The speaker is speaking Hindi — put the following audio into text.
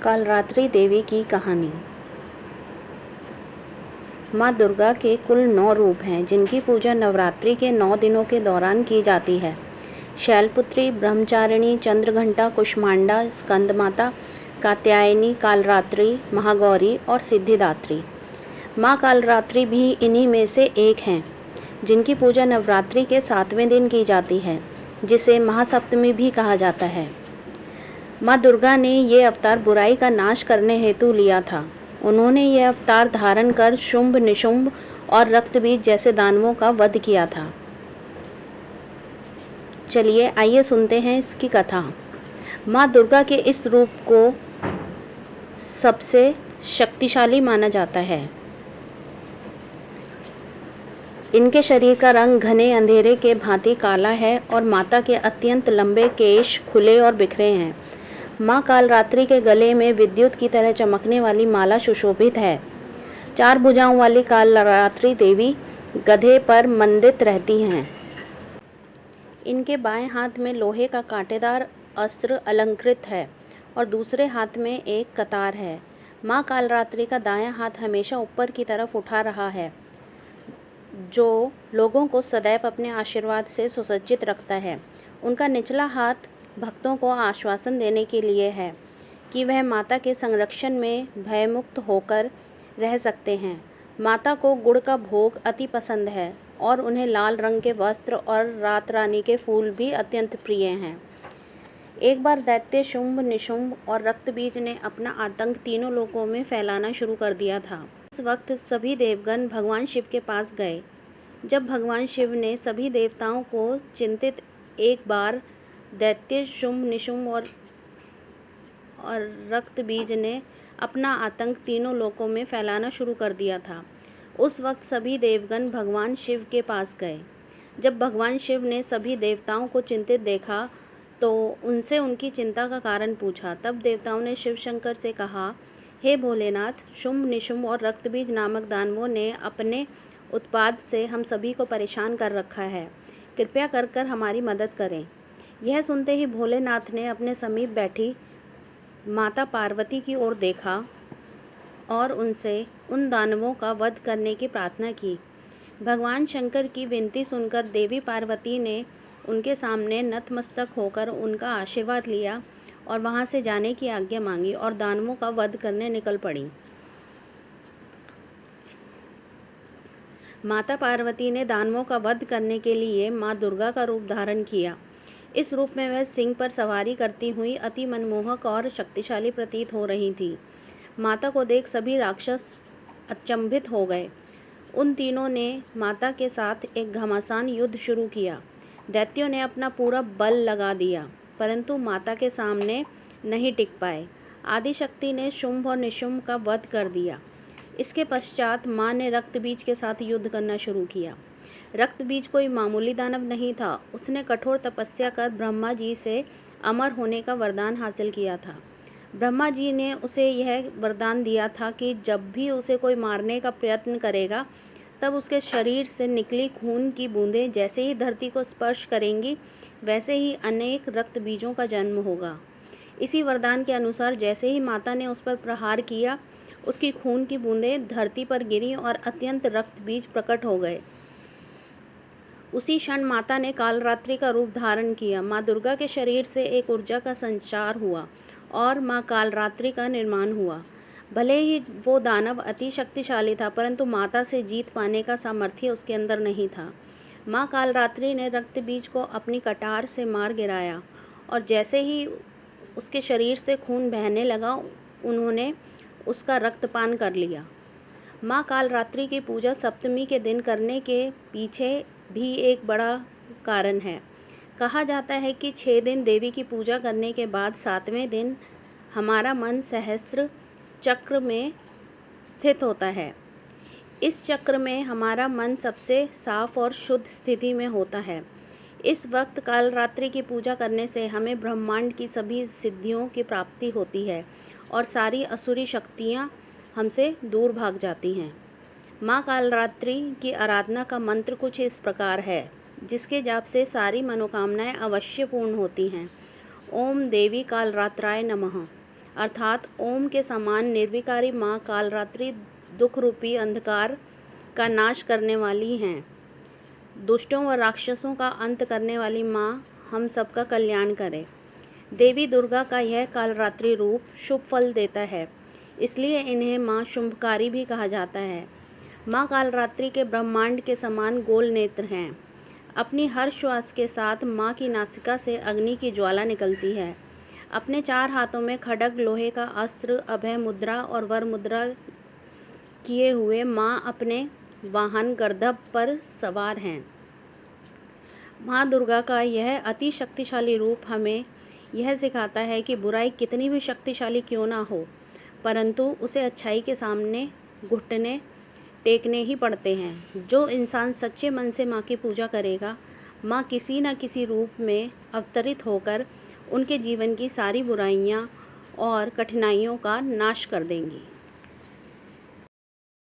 कालरात्रि देवी की कहानी। माँ दुर्गा के कुल 9 रूप हैं जिनकी पूजा नवरात्रि के 9 दिनों के दौरान की जाती है। शैलपुत्री, ब्रह्मचारिणी, चंद्रघंटा, कुष्मांडा, स्कंदमाता, कात्यायनी, कालरात्रि, महागौरी और सिद्धिदात्री। माँ कालरात्रि भी इन्हीं में से एक हैं जिनकी पूजा नवरात्रि के 7वें दिन की जाती है, जिसे महासप्तमी भी कहा जाता है। माँ दुर्गा ने ये अवतार बुराई का नाश करने हेतु लिया था। उन्होंने ये अवतार धारण कर शुंभ, निशुंभ और रक्तबीज जैसे दानवों का वध किया था। चलिए आइए सुनते हैं इसकी कथा। माँ दुर्गा के इस रूप को सबसे शक्तिशाली माना जाता है। इनके शरीर का रंग घने अंधेरे के भांति काला है और माता के अत्यंत लंबे केश खुले और बिखरे हैं। माँ कालरात्रि के गले में विद्युत की तरह चमकने वाली माला सुशोभित है। 4 भुजाओं वाली कालरात्रि देवी गधे पर मंडित रहती हैं। इनके बाएं हाथ में लोहे का कांटेदार अस्त्र अलंकृत है और दूसरे हाथ में एक कतार है। माँ कालरात्रि का दायां हाथ हमेशा ऊपर की तरफ उठा रहा है, जो लोगों को सदैव अपने आशीर्वाद से सुसज्जित रखता है। उनका निचला हाथ भक्तों को आश्वासन देने के लिए है कि वह माता के संरक्षण में भयमुक्त होकर रह सकते हैं। माता को गुड़ का भोग अति पसंद है और उन्हें लाल रंग के वस्त्र और रात रानी के फूल भी अत्यंत प्रिय हैं। एक बार दैत्य शुंभ, निशुंभ और रक्तबीज ने अपना आतंक तीनों लोकों में फैलाना शुरू कर दिया था। उस वक्त सभी देवगण भगवान शिव के पास गए। जब भगवान शिव ने सभी देवताओं को चिंतित एक बार दैत्य शुंभ, निशुंभ और रक्तबीज ने अपना आतंक तीनों लोकों में फैलाना शुरू कर दिया था, उस वक्त सभी देवगण भगवान शिव के पास गए। जब भगवान शिव ने सभी देवताओं को चिंतित देखा तो उनसे उनकी चिंता का कारण पूछा। तब देवताओं ने शिव शंकर से कहा, हे भोलेनाथ, शुंभ, निशुंभ और रक्तबीज नामक दानवों ने अपने उत्पात से हम सभी को परेशान कर रखा है। कृपया कर हमारी मदद करें। यह सुनते ही भोलेनाथ ने अपने समीप बैठी माता पार्वती की ओर देखा और उनसे उन दानवों का वध करने की प्रार्थना की। भगवान शंकर की विनती सुनकर देवी पार्वती ने उनके सामने नतमस्तक होकर उनका आशीर्वाद लिया और वहां से जाने की आज्ञा मांगी और दानवों का वध करने निकल पड़ी। माता पार्वती ने दानवों का वध करने के लिए माँ दुर्गा का रूप धारण किया। इस रूप में वह सिंह पर सवारी करती हुई अति मनमोहक और शक्तिशाली प्रतीत हो रही थी। माता को देख सभी राक्षस अचंभित हो गए। उन तीनों ने माता के साथ एक घमासान युद्ध शुरू किया। दैत्यों ने अपना पूरा बल लगा दिया, परंतु माता के सामने नहीं टिक पाए। आदिशक्ति ने शुंभ और निशुंभ का वध कर दिया। इसके पश्चात माँ ने रक्तबीज के साथ युद्ध करना शुरू किया। रक्तबीज कोई मामूली दानव नहीं था। उसने कठोर तपस्या कर ब्रह्मा जी से अमर होने का वरदान हासिल किया था। ब्रह्मा जी ने उसे यह वरदान दिया था कि जब भी उसे कोई मारने का प्रयत्न करेगा, तब उसके शरीर से निकली खून की बूंदें जैसे ही धरती को स्पर्श करेंगी, वैसे ही अनेक रक्तबीजों का जन्म होगा। इसी वरदान के अनुसार जैसे ही माता ने उस पर प्रहार किया, उसकी खून की बूंदें धरती पर गिरी और अत्यंत रक्तबीज प्रकट हो गए। उसी क्षण माता ने कालरात्रि का रूप धारण किया। माँ दुर्गा के शरीर से एक ऊर्जा का संचार हुआ और माँ कालरात्रि का निर्माण हुआ। भले ही वो दानव अति शक्तिशाली था, परंतु माता से जीत पाने का सामर्थ्य उसके अंदर नहीं था। माँ कालरात्रि ने रक्तबीज को अपनी कटार से मार गिराया और जैसे ही उसके शरीर से खून बहने लगा, उन्होंने उसका रक्तपान कर लिया। माँ कालरात्रि की पूजा सप्तमी के दिन करने के पीछे भी एक बड़ा कारण है। कहा जाता है कि 6 दिन देवी की पूजा करने के बाद 7वें दिन हमारा मन सहस्त्र चक्र में स्थित होता है। इस चक्र में हमारा मन सबसे साफ और शुद्ध स्थिति में होता है। इस वक्त कालरात्रि की पूजा करने से हमें ब्रह्मांड की सभी सिद्धियों की प्राप्ति होती है और सारी असुरी शक्तियाँ हमसे दूर भाग जाती हैं। माँ कालरात्रि की आराधना का मंत्र कुछ इस प्रकार है, जिसके जाप से सारी मनोकामनाएं अवश्य पूर्ण होती हैं। ओम देवी कालरात्राय नमः। अर्थात ओम के समान निर्विकारी माँ कालरात्रि दुख रूपी अंधकार का नाश करने वाली हैं। दुष्टों व राक्षसों का अंत करने वाली माँ हम सबका कल्याण करे। देवी दुर्गा का यह कालरात्रि रूप शुभ फल देता है, इसलिए इन्हें माँ शुंभकारी भी कहा जाता है। माँ कालरात्रि के ब्रह्मांड के समान गोल नेत्र हैं। अपनी हर श्वास के साथ माँ की नासिका से अग्नि की ज्वाला निकलती है। अपने 4 हाथों में खड्ग, लोहे का अस्त्र, अभय मुद्रा और वर मुद्रा किए हुए माँ अपने वाहन गर्दभ पर सवार हैं। माँ दुर्गा का यह अति शक्तिशाली रूप हमें यह सिखाता है कि बुराई कितनी भी शक्तिशाली क्यों ना हो, परंतु उसे अच्छाई के सामने घुटने टेकने ही पड़ते हैं। जो इंसान सच्चे मन से माँ की पूजा करेगा, माँ किसी न किसी रूप में अवतरित होकर उनके जीवन की सारी बुराइयाँ और कठिनाइयों का नाश कर देंगी।